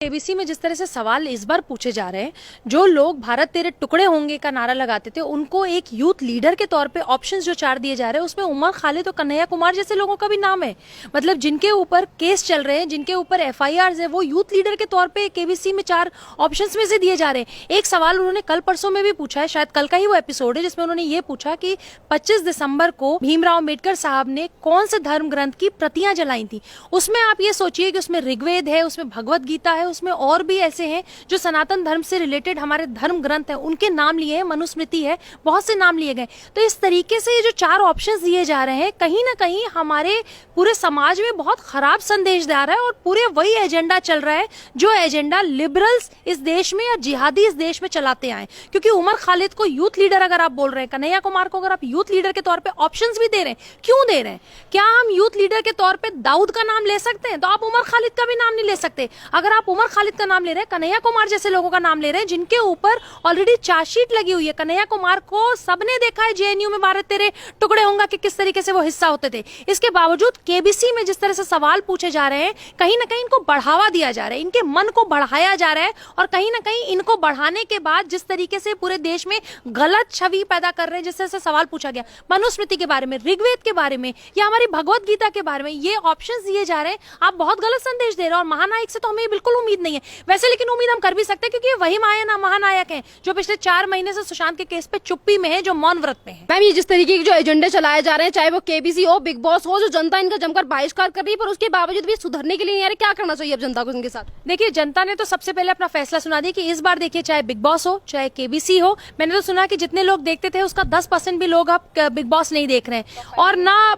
KBC में जिस तरह से सवाल इस बार पूछे जा रहे हैं, जो लोग भारत तेरे टुकड़े होंगे का नारा लगाते थे उनको एक यूथ लीडर के तौर पे ऑप्शंस जो 4 दिए जा रहे हैं उसमें उमर खालिद और कन्हैया कुमार जैसे लोगों का भी नाम है। मतलब जिनके ऊपर केस चल रहे हैं, जिनके ऊपर एफआईआर है, वो यूथ लीडर के तौर पे केबीसी में 4 ऑप्शंस में से दिए जा रहे हैं। एक सवाल उन्होंने कल परसों में भी पूछा है, शायद कल का ही वो एपिसोड है, जिसमें उन्होंने ये पूछा कि 25 दिसंबर को भीमराव अम्बेडकर साहब ने कौन से धर्म ग्रंथ की प्रतियां जलाई थी। उसमें आप ये सोचिए कि उसमें ऋग्वेद है, उसमें भगवत गीता है, उसमें और भी ऐसे हैं जो सनातन धर्म से रिलेटेड हमारे धर्म ग्रंथ हैं उनके नाम लिए हैं, मनुस्मृति है, बहुत से नाम लिए गए। तो इस तरीके से ये जो 4 ऑप्शंस दिए जा रहे हैं कहीं ना कहीं हमारे पूरे समाज में बहुत खराब संदेश दे रहा है और पूरे वही एजेंडा चल रहा है जो एजेंडा लिबरल्स इस देश में या जिहादी इस देश में चलाते आए। क्योंकि उमर खालिद को यूथ लीडर अगर आप बोल रहे हैं, कन्हैया कुमार को अगर आप यूथ लीडर के तौर पे ऑप्शंस भी दे रहे हैं, क्यों दे रहे हैं? क्या हम यूथ लीडर के तौर पे दाऊद का नाम ले सकते हैं? तो आप उमर खालिद का भी नाम नहीं ले सकते। अगर आप उमर खालिद का नाम ले रहे हैं, कन्हैया कुमार जैसे लोगों का नाम ले रहे हैं जिनके ऊपर ऑलरेडी चार्जशीट लगी हुई है। कन्हैया कुमार को सबने देखा है जेएनयू में भारत तेरे टुकड़े होंगे कि किस तरीके से वो हिस्सा होते थे। इसके बावजूद केबीसी में जिस तरह से सवाल पूछे जा रहे हैं, कहीं ना कहीं इनको बढ़ावा दिया जा रहा है, इनके मन को बढ़ाया जा रहा है और कहीं ना कहीं इनको बढ़ाने के बाद जिस तरीके से पूरे देश में गलत छवि पैदा कर रहे हैं, जिस तरह से सवाल पूछा गया मनुस्मृति के बारे में, ऋग्वेद के बारे में या हमारी भगवत गीता के बारे में, ये ऑप्शंस दिए जा रहे हैं। आप बहुत गलत संदेश दे रहे हैं और महानायक से तो हमें बिल्कुल उम्मीद नहीं है वैसे, लेकिन उम्मीद हम कर भी सकते हैं क्योंकि वही महानायक हैं जो पिछले 4 महीने से सुशांत के केस पे चुप्पी में है, जो मौन व्रत पे है। मैम, ये जिस तरीके के जो एजेंडे चलाए जा रहे हैं, चाहे वो केबीसी हो, बिग बॉस हो, जो जनता इनका जमकर बहिष्कार कर रही है, पर उसके बावजूद भी सुधरने के लिए नहीं आ रहे। क्या करना चाहिए अब जनता को इनके साथ? देखिए, जनता ने तो सबसे पहले अपना फैसला सुना दिया कि इस बार देखिए, चाहे बिग बॉस हो चाहे केबीसी हो, मैंने तो सुना कि जितने लोग देखते थे उसका 10% भी लोग अब बिग बॉस नहीं देख रहे हैं और ना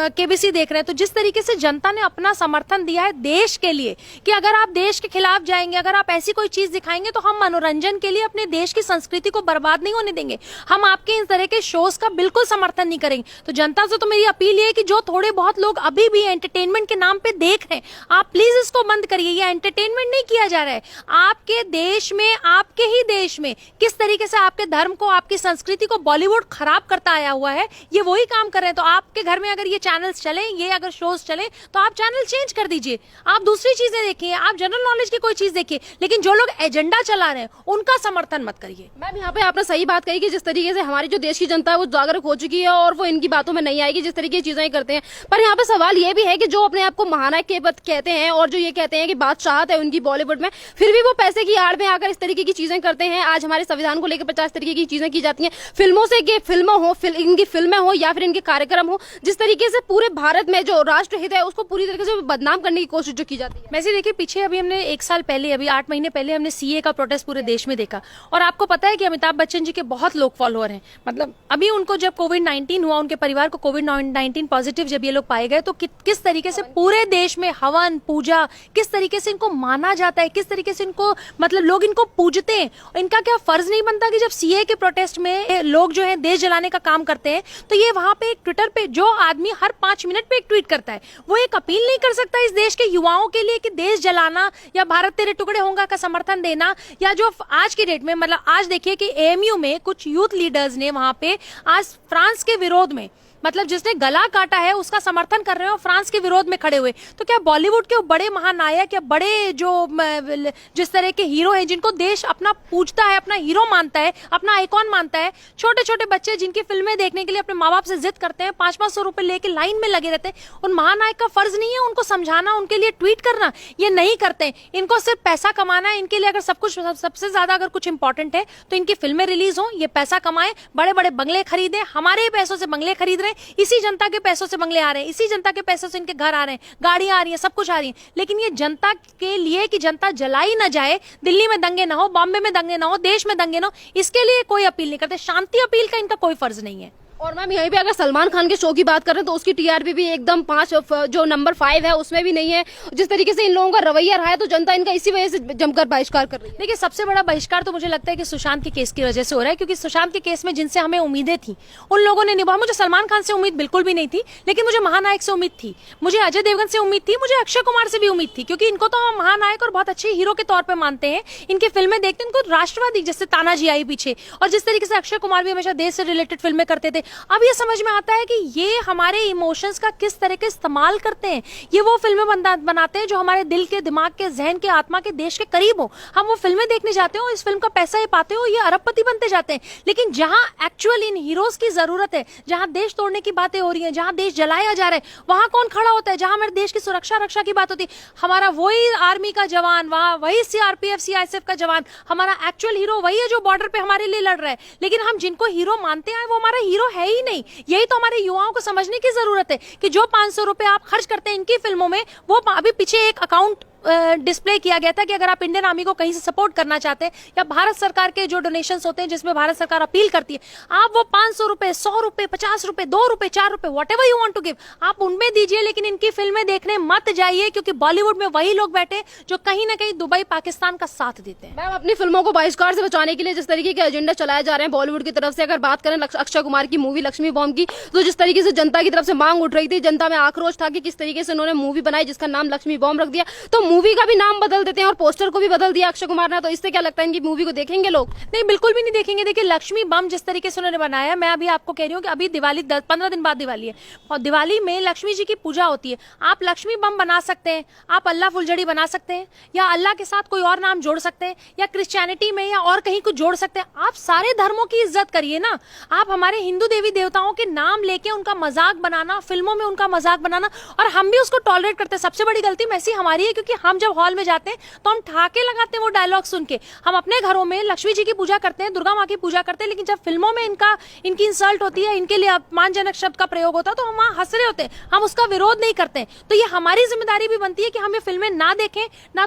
केबीसी देख रहे हैं। तो जिस तरीके से जनता ने अपना समर्थन दिया है देश के लिए कि अगर आप देश के खिलाफ जाएंगे, अगर आप ऐसी कोई चीज दिखाएंगे तो हम मनोरंजन के लिए अपने देश की संस्कृति को बर्बाद नहीं होने देंगे, हम आपके इस तरह के शोज का बिल्कुल समर्थन नहीं करेंगे। तो जनता से तो मेरी अपील ये है कि जो थोड़े बहुत लोग अभी भी एंटरटेनमेंट के नाम पे देख रहे हैं, आप प्लीज इसको बंद करिए। ये एंटरटेनमेंट नहीं किया जा रहा है। आपके देश में, आपके ही देश में किस तरीके से आपके धर्म को, आपकी संस्कृति को बॉलीवुड खराब करता आया हुआ है, ये वही काम कर रहे हैं। तो आपके घर में अगर ये चैनल्स चले, ये अगर शोज चले, तो आप चैनल चेंज कर दीजिए, आप दूसरी चीजें देखिए, आप जनरल नॉलेज की कोई चीज देखिए, लेकिन जो लोग एजेंडा चला रहे हैं उनका समर्थन मत करिए। मैम, यहाँ पे आपने सही बात कही कि जिस तरीके से हमारी जो देश की जनता है वो जागरूक हो चुकी है और वो इनकी बातों में नहीं आएगी जिस तरीके की चीजें करते हैं। पर यहाँ पे सवाल ये भी है कि जो अपने आप को महानायक के पद कहते हैं और जो ये कहते हैं कि बादशाहत है उनकी बॉलीवुड में, फिर भी वो पैसे की आड़ में आकर इस तरीके की चीजें करते हैं। आज हमारे संविधान को लेकर 50 तरीके की चीजें की जाती हैं, फिल्मों से फिल्मों हो, इनकी फिल्में हो या फिर इनके कार्यक्रम हो, जिस तरीके से पूरे भारत में जो राष्ट्रहित है उसको पूरी तरीके से बदनाम करने की कोशिश जो की जाती है। वैसे देखिए, पीछे अभी हमने 1 साल पहले, अभी 8 महीने पहले हमने सीए का प्रोटेस्ट पूरे देश में देखा और आपको पता है कि अमिताभ बच्चन जी के बहुत लोग फॉलोअर हैं। मतलब अभी उनको जब कोविड-19 हुआ, उनके परिवार को कोविड-19 पॉजिटिव जब ये लोग पाए गए, तो किस तरीके से पूरे देश में हवन पूजा, किस तरीके से इनको माना जाता है, किस तरीके से इनको, मतलब लोग इनको पूजते हैं। इनका क्या फर्ज नहीं बनता कि जब सीए के प्रोटेस्ट में लोग जो है देश जलाने का काम करते हैं, तो ये वहां पे एक ट्विटर पे जो आदमी हर 5 मिनट पे एक ट्वीट करता है, वो एक अपील नहीं कर सकता इस देश के युवाओं के लिए कि देश जलाना या भारत तेरे टुकड़े होंगे का समर्थन देना? या जो आज की डेट में, मतलब आज देखिए कि एएमयू में कुछ यूथ लीडर्स ने वहां पे आज फ्रांस के विरोध में, मतलब जिसने गला काटा है उसका समर्थन कर रहे हो, फ्रांस के विरोध में खड़े हुए। तो क्या बॉलीवुड के बड़े महानायक या बड़े जो जिस तरह के हीरो हैं जिनको देश अपना पूजता है, अपना हीरो मानता है, अपना आइकॉन मानता है, छोटे छोटे बच्चे जिनकी फिल्में देखने के लिए अपने माँ बाप से जिद करते हैं, 500-500 रुपए लेके लाइन में लगे रहते हैं, उन महानायक का फर्ज नहीं है उनको समझाना, उनके लिए ट्वीट करना? ये नहीं करते। इनको सिर्फ पैसा कमाना है। इनके लिए अगर सब कुछ, सबसे ज्यादा अगर कुछ इंपॉर्टेंट है तो इनकी फिल्में रिलीज हो, ये पैसा कमाए, बड़े बड़े बंगले खरीदे, हमारे ही पैसों से बंगले खरीद रहे हैं, इसी जनता के पैसों से बंगले आ रहे हैं, इसी जनता के पैसों से इनके घर आ रहे हैं, गाड़ियां आ रही हैं, सब कुछ आ रही है। लेकिन ये जनता के लिए कि जनता जलाई ना जाए, दिल्ली में दंगे ना हो, बॉम्बे में दंगे ना हो, देश में दंगे ना हो, इसके लिए कोई अपील नहीं करते। शांति अपील का इनका कोई फर्ज नहीं है। और मैम, यहीं पे अगर सलमान खान के शो की बात करें तो उसकी टीआरपी भी एकदम 5 जो नंबर 5 है उसमें भी नहीं है। जिस तरीके से इन लोगों का रवैया रहा है तो जनता इनका इसी वजह से जमकर बहिष्कार कर रही है। देखिए, सबसे बड़ा बहिष्कार तो मुझे लगता है कि सुशांत के केस की वजह से हो रहा है, क्योंकि सुशांत के केस में जिनसे हमें उम्मीदें थी उन लोगों ने निभाया। मुझे सलमान खान से उम्मीद बिल्कुल भी नहीं थी, लेकिन मुझे महानायक से उम्मीद थी, मुझे अजय देवगन से उम्मीद थी, मुझे अक्षय कुमार से भी उम्मीद थी, क्योंकि इनको तो हम महानायक और बहुत अच्छे हीरो के तौर पर मानते हैं। इनकी फिल्में देखते हैं, इनको राष्ट्रवादी जैसे तानाजी आई पीछे, और जिस तरीके से अक्षय कुमार भी हमेशा देश से रिलेटेड फिल्में करते थे, अब ये समझ में आता है कि ये हमारे इमोशंस का किस तरह के इस्तेमाल करते हैं। ये वो फिल्में बनाते हैं जो हमारे दिल के, दिमाग के, जहन के, आत्मा के, देश के करीब हो। हम वो फिल्में देखने जाते हो, इस फिल्म का पैसा ये पाते हो, ये अरबपति बनते जाते हैं। लेकिन जहां एक्चुअल इन हीरोज की जरूरत है, जहां देश तोड़ने की बातें हो रही हैं, जहां देश जलाया जा रहा है, वहां कौन खड़ा होता है? जहां हमारे देश की सुरक्षा रक्षा की बात होती है, हमारा वही आर्मी का जवान, वहां वही सीआरपीएफ सीआईएसएफ का जवान, हमारा एक्चुअल हीरो वही है जो बॉर्डर पे हमारे लिए लड़ रहा है। लेकिन हम जिनको हीरो मानते हैं वो हमारा हीरो है ही नहीं। यही तो हमारे युवाओं को समझने की जरूरत है कि जो 500 रुपए आप खर्च करते हैं इनकी फिल्मों में, वो अभी पीछे एक अकाउंट डिस्प्ले किया गया था कि अगर आप इंडियन आर्मी को कहीं से सपोर्ट करना चाहते हैं, या भारत सरकार के जो डोनेशंस होते हैं जिसमें भारत सरकार अपील करती है, आप वो 500 रुपए, 100 रुपए, 50 रुपए, 2 रुपए, 4 रुपए, what ever you want to give, आप उनमें दीजिए। लेकिन इनकी फिल्में देखने मत जाइए, क्योंकि बॉलीवुड में वही लोग बैठे जो कहीं ना कहीं दुबई, पाकिस्तान का साथ देते हैं। मैम, अपनी फिल्मों को बहिष्कार से बचाने के लिए जिस तरीके के एजेंडा चलाए जा रहे हैं बॉलीवुड की तरफ से, अगर बात करें अक्षय कुमार की मूवी लक्ष्मी बॉम्ब की, तो जिस तरीके से जनता की तरफ से मांग उठ रही थी, जनता में आक्रोश था कि किस तरीके से उन्होंने मूवी बनाई जिसका नाम लक्ष्मी बॉम्ब रख दिया, तो मूवी का भी नाम बदल देते हैं और पोस्टर को भी बदल दिया अक्षय कुमार ने, तो इससे क्या लगता है इनकी मूवी को देखेंगे लोग? नहीं, बिल्कुल भी नहीं देखेंगे। देखिए, लक्ष्मी बम जिस तरीके से उन्होंने बनाया, मैं अभी आपको कह रही हूँ कि अभी दिवाली 15 दिन बाद दिवाली है, और दिवाली में लक्ष्मी जी की पूजा होती है। आप लक्ष्मी बम बना सकते हैं, आप अल्लाह फुलझड़ी बना सकते हैं, या अल्लाह के साथ कोई और नाम जोड़ सकते हैं, या क्रिश्चियनिटी में या और कहीं कुछ जोड़ सकते हैं। आप सारे धर्मों की इज्जत करिए ना। आप हमारे हिंदू देवी देवताओं के नाम लेके उनका मजाक बनाना, फिल्मों में उनका मजाक बनाना, और हम भी उसको टॉलरेट करते हैं। सबसे बड़ी गलती वैसी हमारी है, क्योंकि हम जब हॉल में जाते हैं तो हम ठाके लगाते हैं वो डायलॉग सुन के। हम अपने घरों में लक्ष्मी जी की पूजा करते हैं, दुर्गा माँ की पूजा करते हैं, लेकिन जब फिल्मों में इनकी इंसल्ट होती है, इनके लिए अपमानजनक शब्द का प्रयोग होता है, तो हम वहां हंस रहे होते हैं, हम उसका विरोध नहीं करते हैं। तो ये हमारी जिम्मेदारी भी बनती है कि हम ये फिल्में ना देखें, ना